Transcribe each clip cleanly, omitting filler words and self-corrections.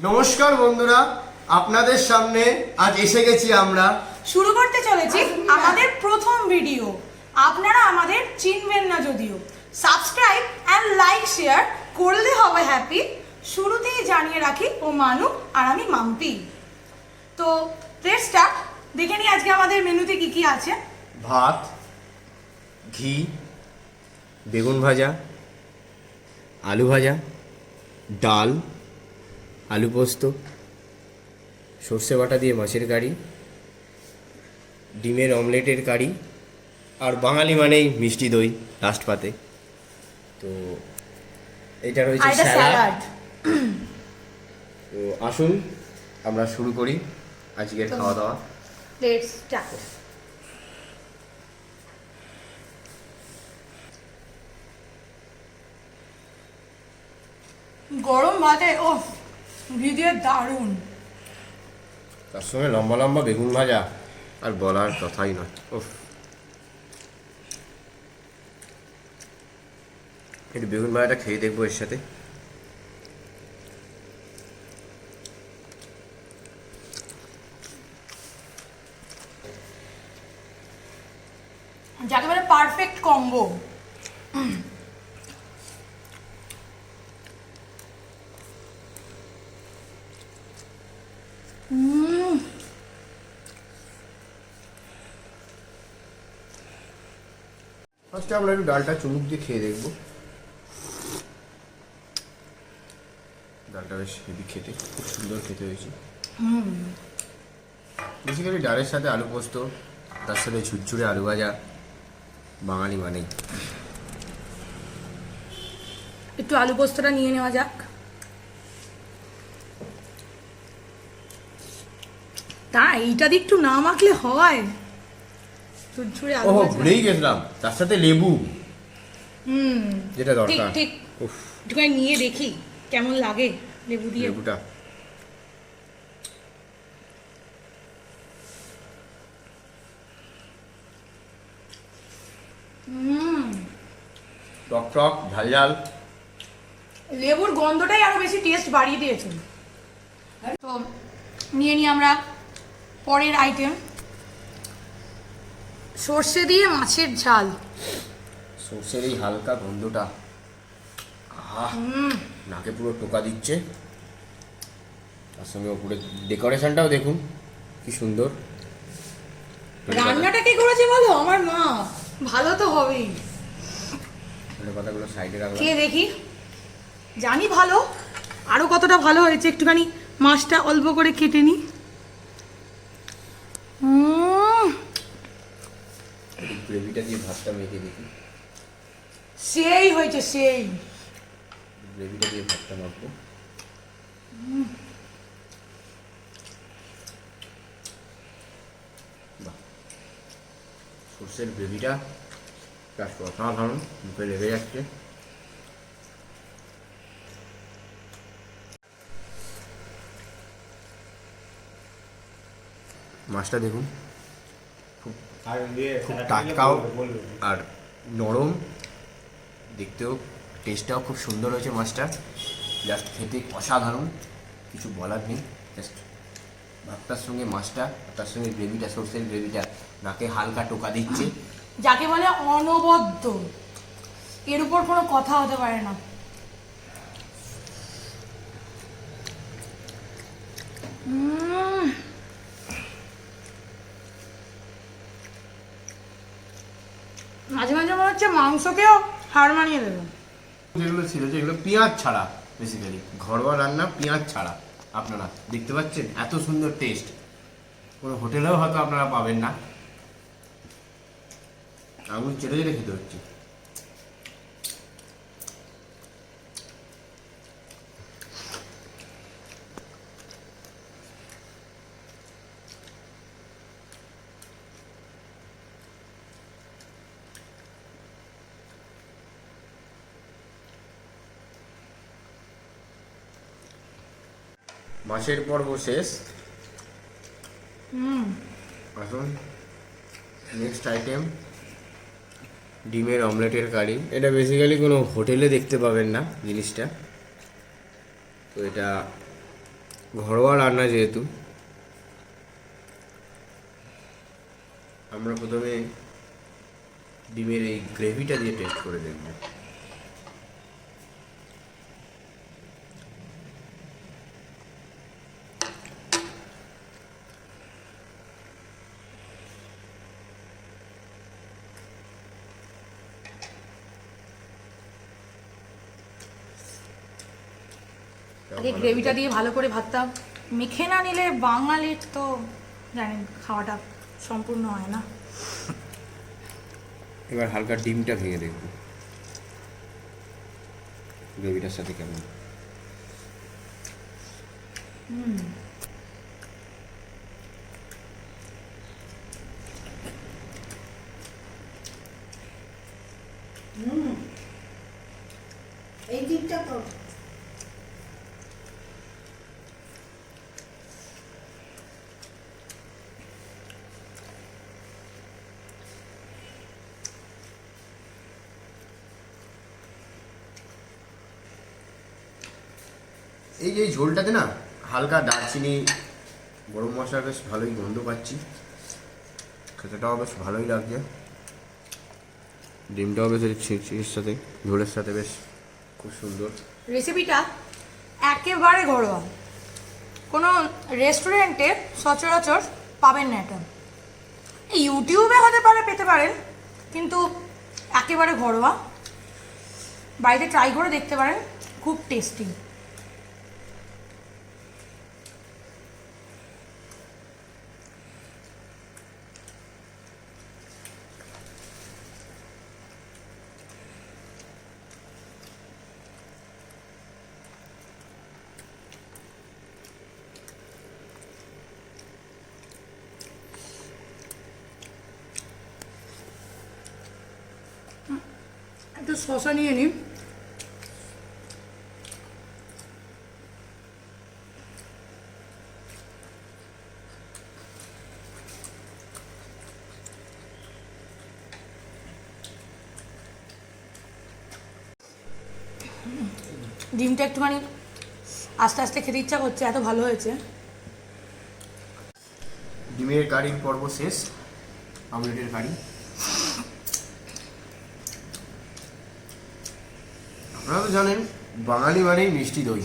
নমস্কার বন্ধুরা, আপনাদের সামনে আজ এসে গেছি আমরা। শুরু করতে চলেছি আমাদের প্রথম ভিডিও। আপনারা আমাদের চিনবেন না যদিও, সাবস্ক্রাইব অ্যান্ড লাইক শেয়ার করলে হবে হ্যাপি। শুরুতেই জানিয়ে রাখি ও মানু আর আমি মাম্পি। তো লেটস স্টার্ট। দেখে নিই আজকে আমাদের মেনুতে কি কি আছে। ভাত, ঘি, বেগুন ভাজা, আলু ভাজা, ডাল, আলু পোস্ত, সর্ষে বাটা দিয়ে মাছের কারি, ডিমের অমলেটের কারি, আর বাঙালি মানেই মিষ্টি দই লাস্ট পাতে। তো এটা রয়েছে স্যালাড। তো আসুন আমরা শুরু করি আজকের খাওয়া দাওয়া। Let's start. গরম ভাতে ও ঘি দিয়ে দারুণ। তার সঙ্গে লম্বা লম্বা বেগুন ভাজা আর বলার কথাই নয়। ওফ, একটু বেগুন ভাজাটা খেয়ে দেখবো এর সাথে। যাকে বলে পারফেক্ট কম্বো। ফার্স্টে আমরা একটু ডালটা চুমুক দিয়ে খেয়ে দেখবো। ডালটা বেশ হেভি খেতে, খুব সুন্দর খেতে হয়েছে। বেসিক্যালি ডালের সাথে আলু পোস্ত, তার সাথে ঝুরঝুরে আলু ভাজা, বাঙালি মানেই। একটু আলু পোস্তটা নিয়ে নেওয়া যাক। তা এইটা দিয়ে একটু না মাখলে হয়। ঝুরঝুরে আলু ওহো, ভাজা। ভুলেই গেছিলাম, তার সাথে লেবু, যেটা ঠিক দরকার। ঠিক। উফ, একটুখানি নিয়ে দেখি কেমন লাগে লেবু দিয়ে। লেবুটা টক টক ঝাল ঝাল। লেবুর গন্ধটাই আরো বেশি টেস্ট বাড়িয়ে দিয়েছে। তো নিয়ে নিই আমরা পরের আইটেম, সর্ষে দিয়ে মাছের ঝাল। সর্ষের এই হালকা গন্ধটা আহ, নাকে পুরো টোকা দিচ্ছে। তার সঙ্গে উপরে ডেকোরেশনটাও দেখুন কি সুন্দর। রান্নাটা কে করেছে বলো? আমার মা। ভালো তো হবেই। ধনে পাতাগুলো সাইডে রাখলাম। খেয়ে দেখি, জানি ভালো, আরো কতটা ভালো হয়েছে। একটুখানি মাছটা অল্প করে কেটে নি। গ্রেভিটা দিয়ে ভাতটা মেখে দেখি। সেই হয়েছে, সেই। গ্রেভিটা দিয়ে ভাতটা মাখবো। বাহ, সর্ষের গ্রেভিটা জাস্ট অসাধারণ, মুখে লেগে যাচ্ছে। মাছটা দেখুন, খুব টাটকাও আর নরম, দেখতেও টেস্টটাও খুব সুন্দর হয়েছে মাছটা। জাস্ট খেতে অসাধারণ, কিছু বলার নেই। জাস্ট ভাতটার সঙ্গে মাছটা, তার সঙ্গে গ্রেভিটা, সর্ষের গ্রেভিটা নাকে হালকা টোকা দিচ্ছে। যাকে বলে অনবদ্য, এর উপর কোনো কথা হতে পারে না। মাঝে মাঝে মনে হচ্ছে মাংসকেও হার মানিয়ে দেবে। যেগুলো ছিল, যেগুলো পেঁয়াজ ছাড়া, বেসিক্যালি ঘরোয়া রান্না পেঁয়াজ ছাড়া। আপনারা দেখতে পাচ্ছেন এত সুন্দর টেস্ট কোনো হোটেলেও হয়তো আপনারা পাবেন না। আঙুল চেটে চেটে খেতে হচ্ছে। মাছের পর্ব শেষ। আসুন নেক্সট আইটেম, ডিমের অমলেটের কারি। এটা বেসিক্যালি কোনো হোটেলে দেখতে পাবেন না জিনিসটা। তো এটা ঘরোয়া রান্না যেহেতু আমরা প্রথমে ডিমের এই গ্রেভিটা দিয়ে টেস্ট করে দেখব। আগে গ্রেভিটা দিয়ে ভালো করে ভাতটা মেখে না নিলে বাঙালির তো জানেন খাওয়াটা সম্পূর্ণ হয় না। এবার হালকা ডিমটা ভেঙে দেখব গ্রেভিটার সাথে কেমন। এই দিকটা তো এই যে ঝোলটাতে না হালকা দারচিনি গরম মশলা বেশ ভালোই গন্ধ পাচ্ছি, খেতেটাও বেশ ভালোই লাগছে। ডিমটাও বেশ এর সাথে ঝোলের সাথে বেশ খুব সুন্দর। রেসিপিটা একেবারে ঘরোয়া, কোনো রেস্টুরেন্টে সচরাচর পাবেন না এটা। ইউটিউবে হতে পারে পেতে পারেন, কিন্তু একেবারে ঘরোয়া। বাড়িতে ট্রাই করে দেখতে পারেন, খুব টেস্টি। একটু শসা নিয়ে নিই। ডিমটা একটুখানি আস্তে আস্তে খেতে ইচ্ছা করছে, এত ভালো হয়েছে। ডিমের কারির পর্ব শেষ, আমলেটের কারি। আপনারা তো জানেন বাঙালি মানেই মিষ্টি দই,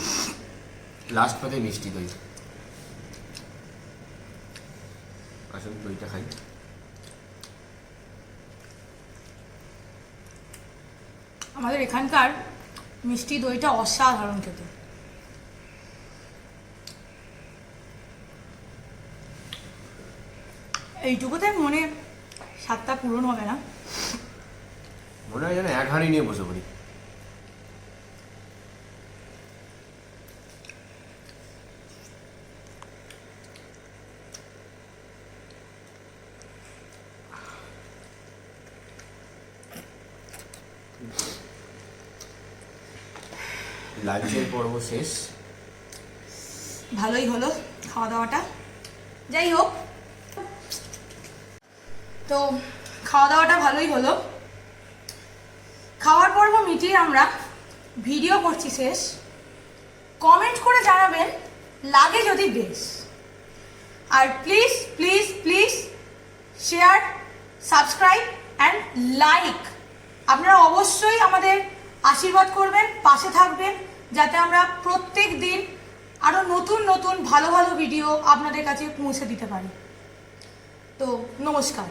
লাস্ট পাতে মিষ্টি দই। আসলে দইটা খাই। আমাদের এখানকার মিষ্টি দইটা অসাধারণ খেতে। এইটুকুতে মনে স্বাদটা পূরণ হবে না, মনে হয় যেন এক হাঁড়ি নিয়ে বসে পড়ি। লাঞ্চের পর্ব শেষ, ভালোই হলো খাওয়া দাওয়াটা। যাই হোক, তো খাওয়া দাওয়াটা ভালোই হলো। খাওয়ার পর্ব মিটিয়ে আমরা ভিডিও করছি শেষ। কমেন্ট করে জানাবেন লাগে যদি বেশ। আর please please please share, subscribe and like. আপনারা অবশ্যই আমাদের আশীর্বাদ করবেন, পাশে থাকবেন, যাতে আমরা প্রত্যেক দিন আরও নতুন নতুন ভালো ভালো ভিডিও আপনাদের কাছে পৌঁছে দিতে পারি। তো নমস্কার।